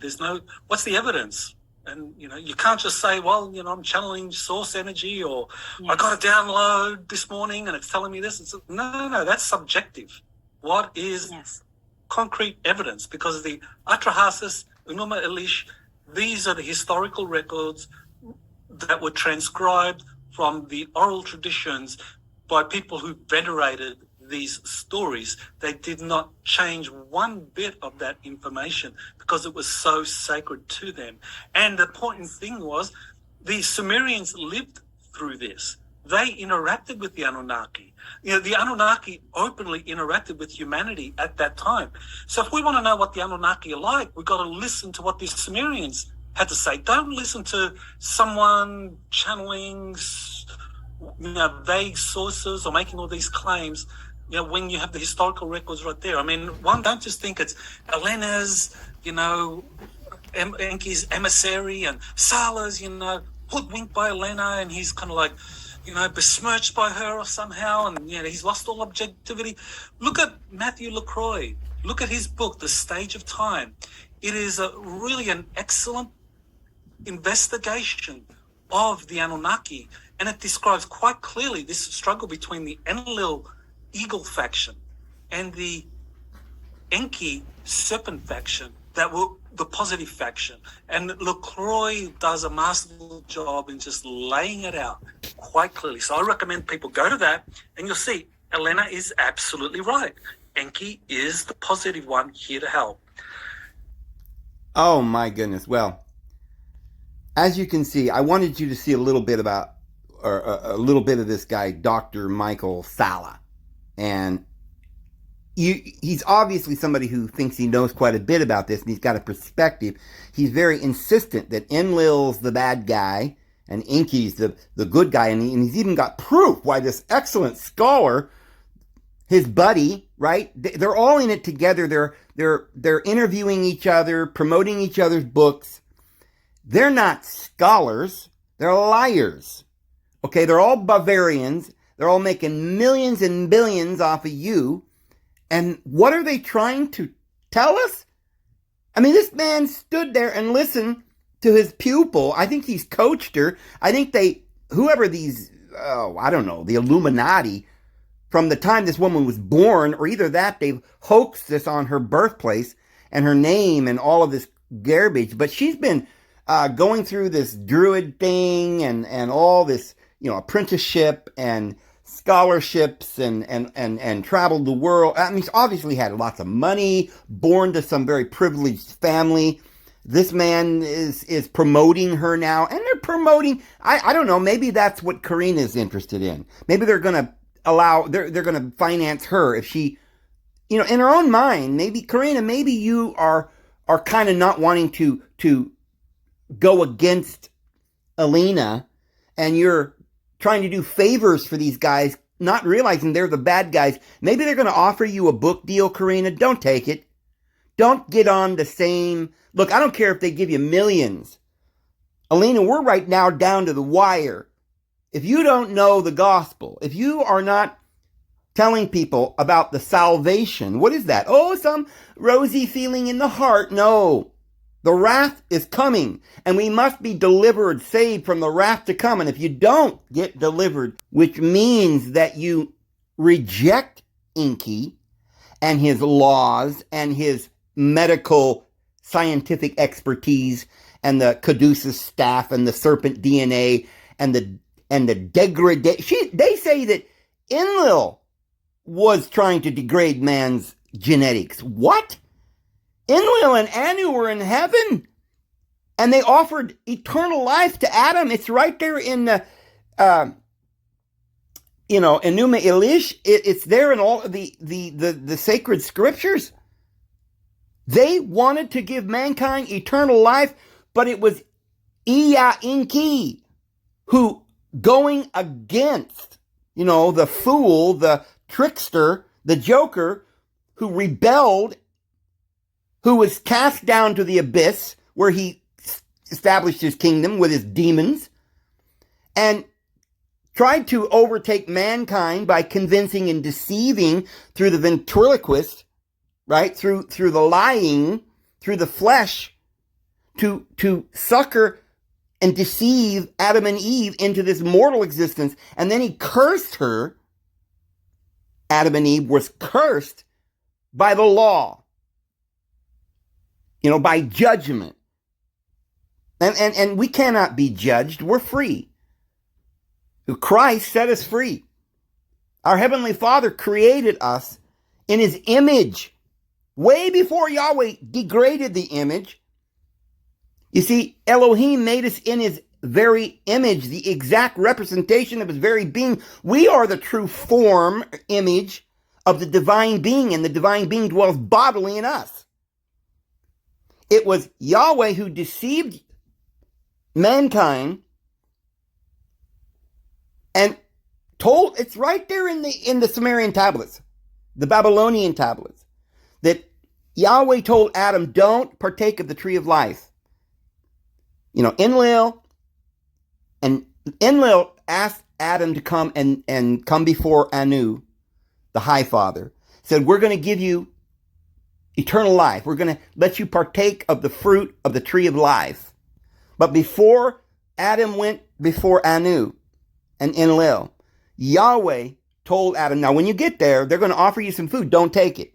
What's the evidence? And, you can't just say, well, I'm channeling source energy, or I got a download this morning and it's telling me this. No, that's subjective. What is concrete evidence? Because the Atrahasis, Unuma Elish, these are the historical records that were transcribed from the oral traditions by people who venerated these stories. They did not change one bit of that information because it was so sacred to them. And the important thing was the Sumerians lived through this. They interacted with the Anunnaki. The Anunnaki openly interacted with humanity at that time. So if we want to know what the Anunnaki are like, we've got to listen to what the Sumerians had to say. Don't listen to someone channeling vague sources or making all these claims, when you have the historical records right there. I mean, don't just think it's Elena's, Enki's emissary, and Sala's, hoodwinked by Elena, and he's kind of like, besmirched by her or somehow, and, he's lost all objectivity. Look at Matthew LaCroix. Look at his book, The Stage of Time. It is really an excellent investigation of the Anunnaki, and it describes quite clearly this struggle between the Enlil Eagle faction and the Enki Serpent faction that were the positive faction. And LaCroix does a masterful job in just laying it out quite clearly. So I recommend people go to that, and you'll see Elena is absolutely right. Enki is the positive one here to help. Oh my goodness. Well, as you can see, I wanted you to see a little bit about a little bit of this guy, Dr. Michael Salla. And he's obviously somebody who thinks he knows quite a bit about this, and he's got a perspective. He's very insistent that Enlil's the bad guy and Enki's the good guy, and he's even got proof why this excellent scholar, his buddy, right? They're all in it together. They're interviewing each other, promoting each other's books. They're not scholars. They're liars. Okay, they're all Bavarians. They're all making millions and billions off of you. And what are they trying to tell us? I mean, this man stood there and listened to his pupil. I think he's coached her. I think whoever these, I don't know, the Illuminati, from the time this woman was born, or either that they've hoaxed this on her birthplace and her name and all of this garbage. But she's been going through this druid thing and all this, apprenticeship and scholarships and traveled the world. I mean, he's obviously had lots of money, born to some very privileged family. This man is promoting her now, and they're promoting, I don't know, maybe that's what Karina's interested in. Maybe they're going to they're going to finance her if she, in her own mind, maybe, Karina, maybe you are kind of not wanting to go against Alina, and you're trying to do favors for these guys, not realizing they're the bad guys. Maybe they're going to offer you a book deal, Karina. Don't take it. Don't get on the same. Look, I don't care if they give you millions. Alina, we're right now down to the wire. If you don't know the gospel, if you are not telling people about the salvation, what is that? Oh, some rosy feeling in the heart. No. The wrath is coming, and we must be delivered, saved from the wrath to come. And if you don't get delivered, which means that you reject Enki and his laws and his medical scientific expertise and the Caduceus staff and the serpent DNA and the degradation. They say that Enlil was trying to degrade man's genetics. What? Enlil and Anu were in heaven, and they offered eternal life to Adam. It's right there in the, Enuma Elish. It's there in all of the sacred scriptures. They wanted to give mankind eternal life, but it was Ea Enki who, going against, the fool, the trickster, the joker, who rebelled, who was cast down to the abyss, where he established his kingdom with his demons, and tried to overtake mankind by convincing and deceiving through the ventriloquist, right? Through the lying, through the flesh, to succor and deceive Adam and Eve into this mortal existence. And then he cursed her. Adam and Eve was cursed by the law. By judgment. And we cannot be judged. We're free. Christ set us free. Our Heavenly Father created us in His image. Way before Yahweh degraded the image. You see, Elohim made us in His very image, the exact representation of His very being. We are the true form, image of the divine being, and the divine being dwells bodily in us. It was Yahweh who deceived mankind and told, it's right there in the Sumerian tablets, the Babylonian tablets, that Yahweh told Adam, don't partake of the tree of life. Enlil asked Adam to come and come before Anu, the High Father, said, we're going to give you eternal life. We're going to let you partake of the fruit of the tree of life. But before Adam went before Anu and Enlil, Yahweh told Adam, now when you get there, they're going to offer you some food. Don't take it.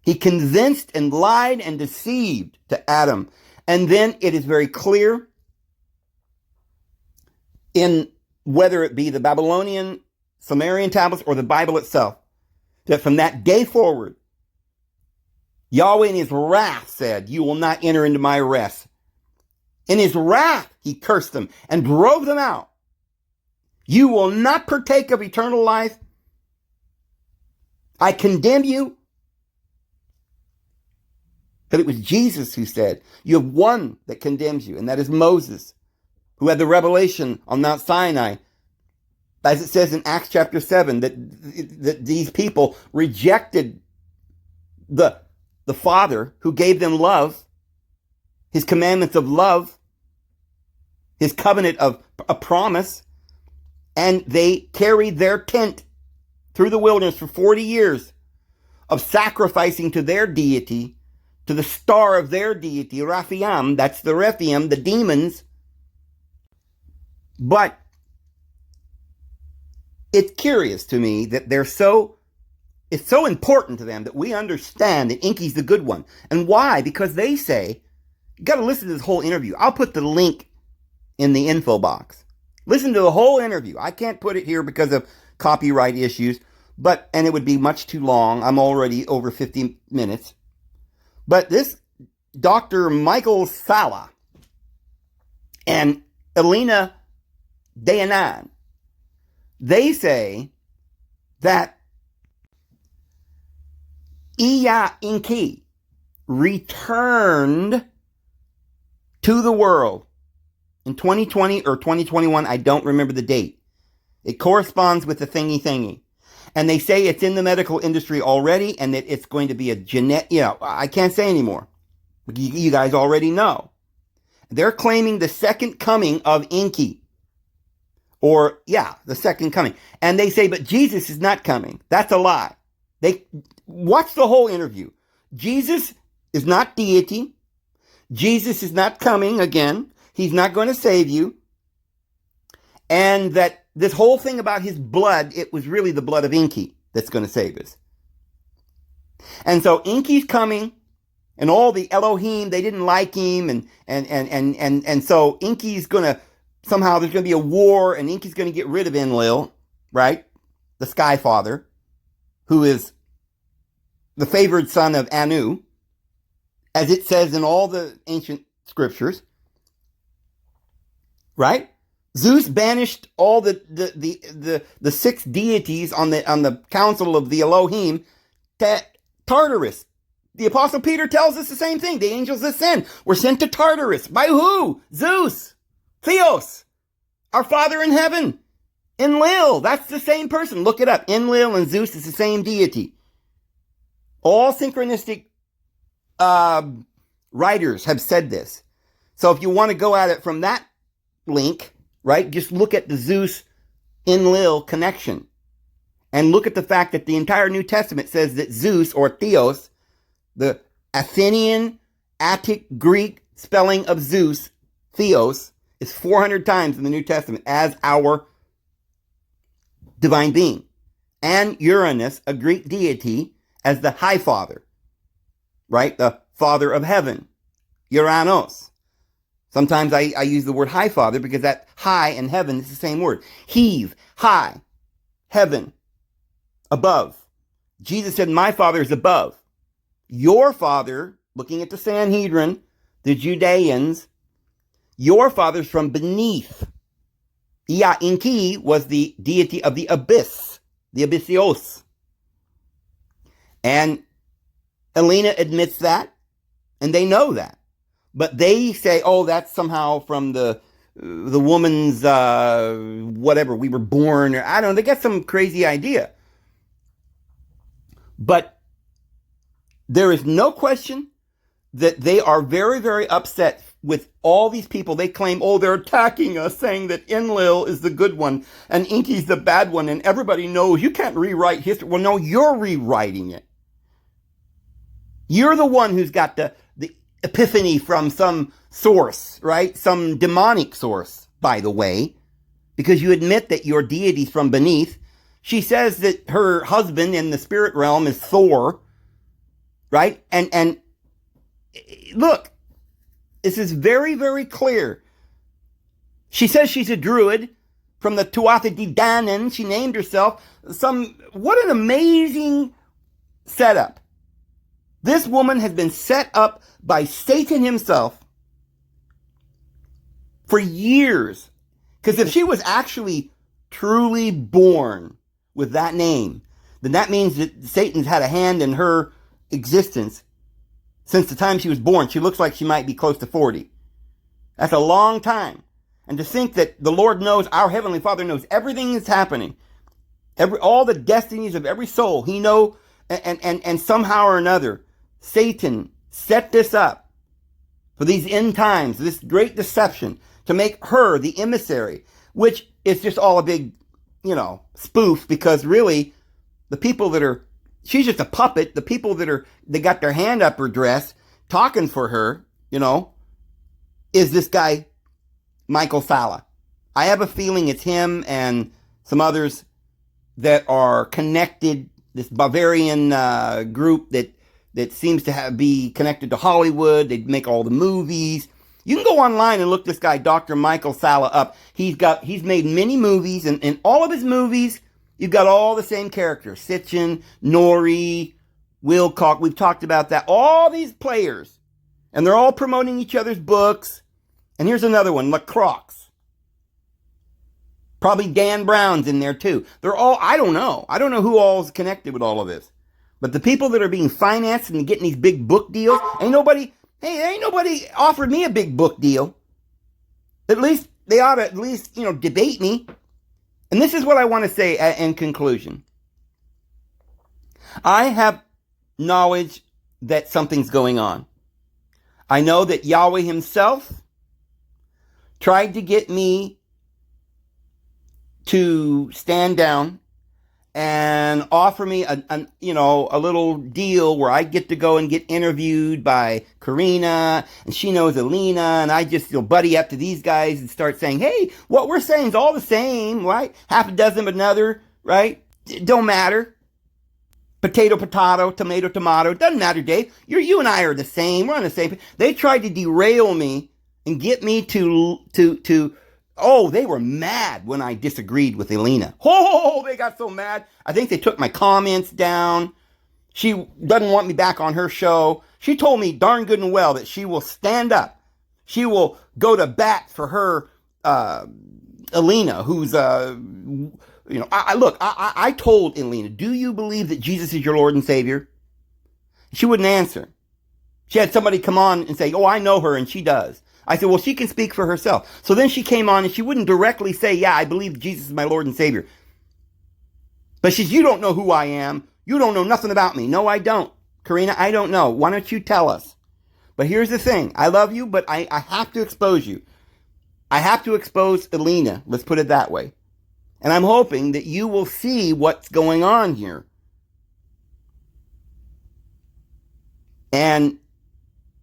He convinced and lied and deceived to Adam. And then it is very clear in whether it be the Babylonian, Sumerian tablets or the Bible itself, that from that day forward, Yahweh in His wrath said, you will not enter into my rest. In His wrath, He cursed them and drove them out. You will not partake of eternal life. I condemn you. But it was Jesus who said, you have one that condemns you, and that is Moses, who had the revelation on Mount Sinai, as it says in Acts chapter 7, that these people rejected the Father who gave them love, his commandments of love, his covenant of a promise, and they carried their tent through the wilderness for 40 years of sacrificing to their deity, to the star of their deity, Raphaim, that's the Rephaim, the demons. But it's curious to me that it's so important to them that we understand that Inky's the good one. And why? Because they say, you got to listen to this whole interview. I'll put the link in the info box. Listen to the whole interview. I can't put it here because of copyright issues, and it would be much too long. I'm already over 50 minutes. But this Dr. Michael Sala and Elena Dayanan, they say that Iya Inky returned to the world in 2020 or 2021. I don't remember the date. It corresponds with the thingy. And they say it's in the medical industry already, and that it's going to be a I can't say anymore. You guys already know. They're claiming the second coming of Inky. The second coming. And they say, but Jesus is not coming. That's a lie. They watch the whole interview. Jesus is not deity. Jesus is not coming again. He's not going to save you. And that this whole thing about his blood, it was really the blood of Inky that's going to save us. And so Inky's coming, and all the Elohim, they didn't like him, and so Inky's going to, somehow there's going to be a war, and Inky's going to get rid of Enlil, right? The Sky Father, who is the favored son of Anu, as it says in all the ancient scriptures, right? Zeus banished all the six deities on the council of the Elohim to Tartarus. The Apostle Peter tells us the same thing. The angels ascend were sent to Tartarus. By who? Zeus. Theos. Our Father in heaven. Enlil. That's the same person. Look it up. Enlil and Zeus is the same deity. All synchronistic writers have said this. So if you want to go at it from that link, right, just look at the Zeus-Enlil connection. And look at the fact that the entire New Testament says that Zeus, or Theos, the Athenian, Attic, Greek spelling of Zeus, Theos, is 400 times in the New Testament as our divine being. And Uranus, a Greek deity, as the High Father, right? The Father of Heaven, Uranos. Sometimes I use the word High Father because that high and heaven is the same word. Heave, high, heaven, above. Jesus said, my Father is above. Your Father, looking at the Sanhedrin, the Judeans, your Father's from beneath. Iya Inky was the deity of the abyss, the abyssios. And Elena admits that, and they know that. But they say, oh, that's somehow from the woman's, whatever, we were born, or I don't know, they get some crazy idea. But there is no question that they are very, very upset with all these people. They claim, oh, they're attacking us, saying that Enlil is the good one and Inky's the bad one, and everybody knows you can't rewrite history. Well, no, you're rewriting it. You're the one who's got the epiphany from some source, right? Some demonic source, by the way, because you admit that your deity's from beneath. She says that her husband in the spirit realm is Thor, right? And look, this is very, very clear. She says she's a druid from the Tuatha De Danann. She named herself what an amazing setup. This woman has been set up by Satan himself for years. Because if she was actually truly born with that name, then that means that Satan's had a hand in her existence since the time she was born. She looks like she might be close to 40. That's a long time. And to think that the Lord knows, our Heavenly Father knows everything that's happening, all the destinies of every soul, He knows, and somehow or another, Satan set this up for these end times, this great deception, to make her the emissary, which is just all a big, spoof, because really, the people that are, she's just a puppet. The people that got their hand up her dress, talking for her, is this guy, Michael Salla. I have a feeling it's him and some others that are connected, this Bavarian group that seems to be connected to Hollywood. They make all the movies. You can go online and look this guy, Dr. Michael Salla, up. He's made many movies, and in all of his movies, you've got all the same characters. Sitchin, Nori, Wilcock. We've talked about that. All these players. And they're all promoting each other's books. And here's another one, LaCroix. Probably Dan Brown's in there too. They're all, I don't know. I don't know who all is connected with all of this. But the people that are being financed and getting these big book deals, ain't nobody offered me a big book deal. At least, they ought to debate me. And this is what I want to say in conclusion. I have knowledge that something's going on. I know that Yahweh Himself tried to get me to stand down and offer me a little deal where I get to go and get interviewed by Karina, and she knows Alina, and I just buddy up to these guys and start saying, hey, what we're saying is all the same, right? Half a dozen but another, right? It don't matter. Potato, tomato, tomato. Doesn't matter, Dave. You and I are the same. We're on the same. They tried to derail me and get me to they were mad when I disagreed with Alina. Oh, they got so mad. I think they took my comments down. She doesn't want me back on her show. She told me darn good and well that she will stand up. She will go to bat for her Alina, who's I told Alina, do you believe that Jesus is your Lord and Savior? She wouldn't answer. She had somebody come on and say, oh, I know her, and she does. I said, well, she can speak for herself. So then she came on and she wouldn't directly say, yeah, I believe Jesus is my Lord and Savior. But she said, you don't know who I am. You don't know nothing about me. No, I don't. Karina, I don't know. Why don't you tell us? But here's the thing. I love you, but I have to expose you. I have to expose Alina. Let's put it that way. And I'm hoping that you will see what's going on here. And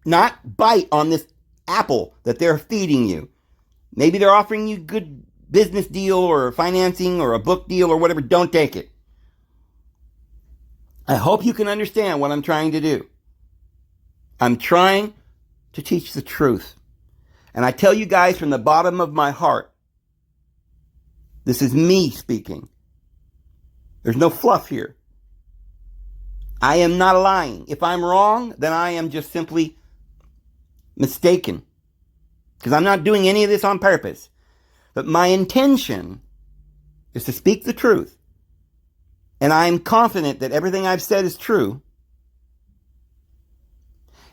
not bite on this apple that they're feeding you. Maybe they're offering you good business deal or financing or a book deal or whatever. Don't take it. I hope you can understand what I'm trying to do. I'm trying to teach the truth. And I tell you guys from the bottom of my heart, this is me speaking. There's no fluff here. I am not lying. If I'm wrong, then I am just simply mistaken. Because I'm not doing any of this on purpose. But my intention is to speak the truth. And I'm confident that everything I've said is true.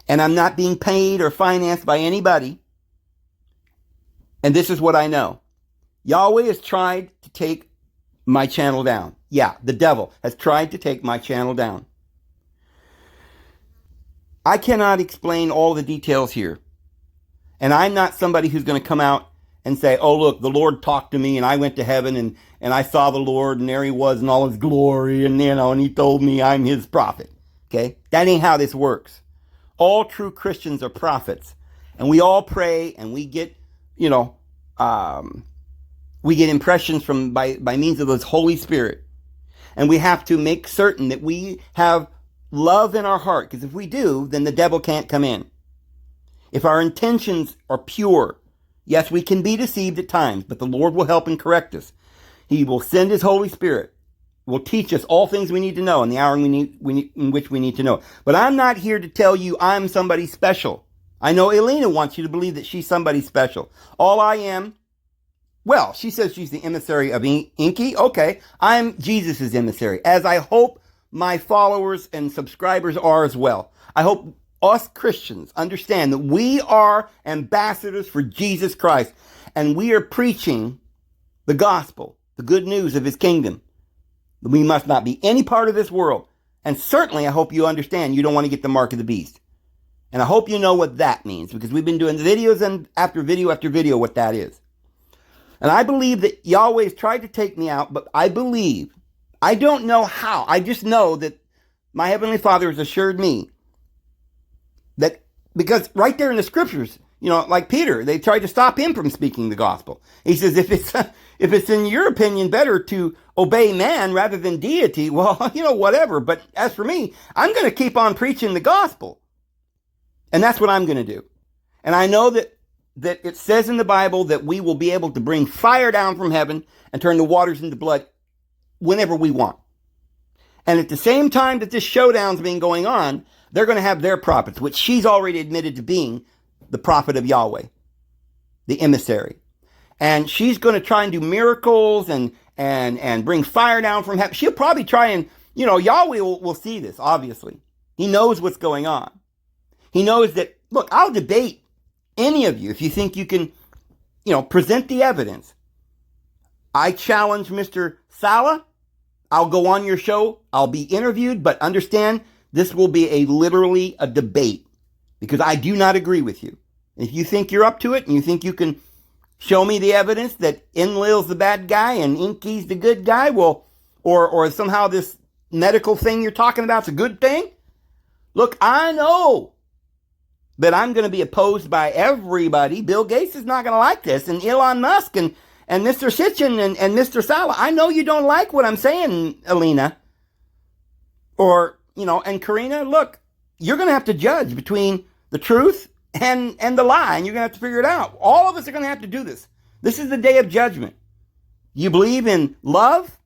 And I'm not being paid or financed by anybody. And this is what I know. Yahweh has tried to take my channel down. Yeah, the devil has tried to take my channel down. I cannot explain all the details here. And I'm not somebody who's going to come out and say, oh, look, the Lord talked to me and I went to heaven and I saw the Lord and there He was in all His glory and, and He told me I'm His prophet. Okay? That ain't how this works. All true Christians are prophets. And we all pray and we get, we get impressions by means of the Holy Spirit. And we have to make certain that we have love in our heart. Because if we do, then the devil can't come in. If our intentions are pure, yes, we can be deceived at times, but the Lord will help and correct us. He will send His Holy Spirit, will teach us all things we need to know in the hour in which we need to know. But I'm not here to tell you I'm somebody special. I know Alina wants you to believe that she's somebody special. All I am Well, she says she's the emissary of Inky. Okay, I'm Jesus' emissary, as I hope my followers and subscribers are as well. I hope us Christians understand that we are ambassadors for Jesus Christ, and we are preaching the gospel, the good news of his kingdom. We must not be any part of this world. And certainly, I hope you understand you don't want to get the mark of the beast. And I hope you know what that means, because we've been doing videos and after video what that is. And I believe that Yahweh has tried to take me out, but I don't know how. I just know that my Heavenly Father has assured me that, because right there in the scriptures, like Peter, they tried to stop him from speaking the gospel. He says, if it's in your opinion better to obey man rather than deity, well, whatever. But as for me, I'm going to keep on preaching the gospel. And that's what I'm going to do. And I know that it says in the Bible that we will be able to bring fire down from heaven and turn the waters into blood whenever we want. And at the same time that this showdown's been going on, they're going to have their prophets, which she's already admitted to being the prophet of Yahweh, the emissary. And she's going to try and do miracles and bring fire down from heaven. She'll probably try and, Yahweh will see this, obviously. He knows what's going on. He knows that, look, I'll debate any of you if you think you can, present the evidence. I challenge Mr. Salah. I'll go on your show. I'll be interviewed, but understand this will be literally a debate, because I do not agree with you. If you think you're up to it and you think you can show me the evidence that Enlil's the bad guy and Inky's the good guy, well, or somehow this medical thing you're talking about is a good thing, look, I know that I'm going to be opposed by everybody. Bill Gates is not going to like this, and Elon Musk and Mr. Sitchin and Mr. Salah. I know you don't like what I'm saying, Alina. Or, and Karina, look, you're going to have to judge between the truth and the lie, and you're going to have to figure it out. All of us are going to have to do this. This is the day of judgment. You believe in love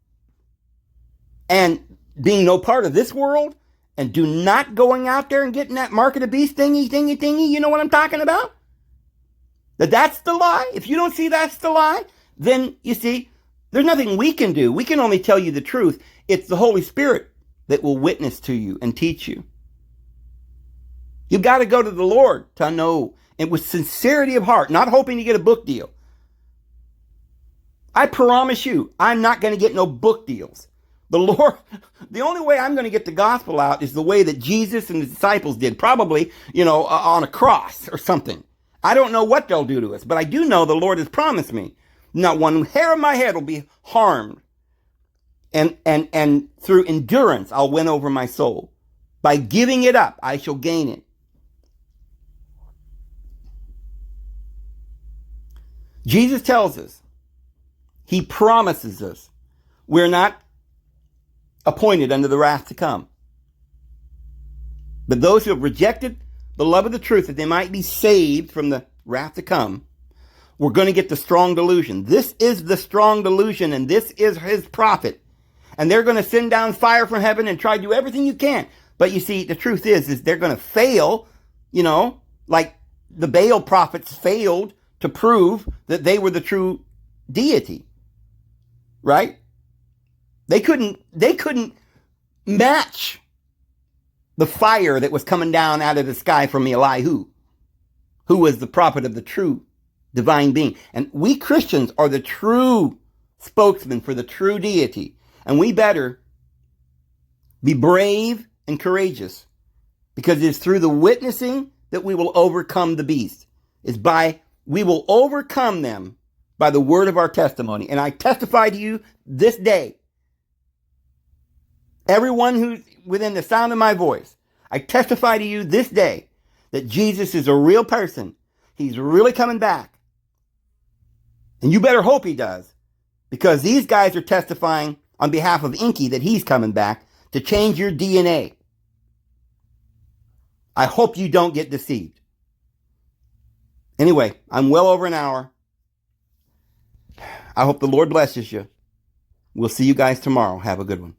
and being no part of this world, and do not going out there and getting that mark of the beast thingy. You know what I'm talking about? That's the lie. If you don't see that's the lie, then you see, there's nothing we can do. We can only tell you the truth. It's the Holy Spirit that will witness to you and teach you. You've got to go to the Lord to know, and with sincerity of heart, not hoping to get a book deal. I promise you, I'm not going to get no book deals. The Lord, the only way I'm going to get the gospel out is the way that Jesus and the disciples did, probably, on a cross or something. I don't know what they'll do to us, but I do know the Lord has promised me not one hair of my head will be harmed. And through endurance, I'll win over my soul. By giving it up, I shall gain it. Jesus tells us, he promises us, we're not appointed unto the wrath to come. But those who have rejected the love of the truth, that they might be saved from the wrath to come, we're going to get the strong delusion. This is the strong delusion, and this is his prophet. And they're going to send down fire from heaven and try to do everything you can. But you see, the truth is they're going to fail, like the Baal prophets failed to prove that they were the true deity. Right? They couldn't match the fire that was coming down out of the sky from Elihu, who was the prophet of the true divine being. And we Christians are the true spokesman for the true deity. And we better be brave and courageous, because it is through the witnessing that we will overcome the beast. We will overcome them by the word of our testimony. And I testify to you this day, everyone who's within the sound of my voice, I testify to you this day that Jesus is a real person. He's really coming back. And you better hope he does, because these guys are testifying on behalf of Inky that he's coming back to change your DNA. I hope you don't get deceived. Anyway, I'm well over an hour. I hope the Lord blesses you. We'll see you guys tomorrow. Have a good one.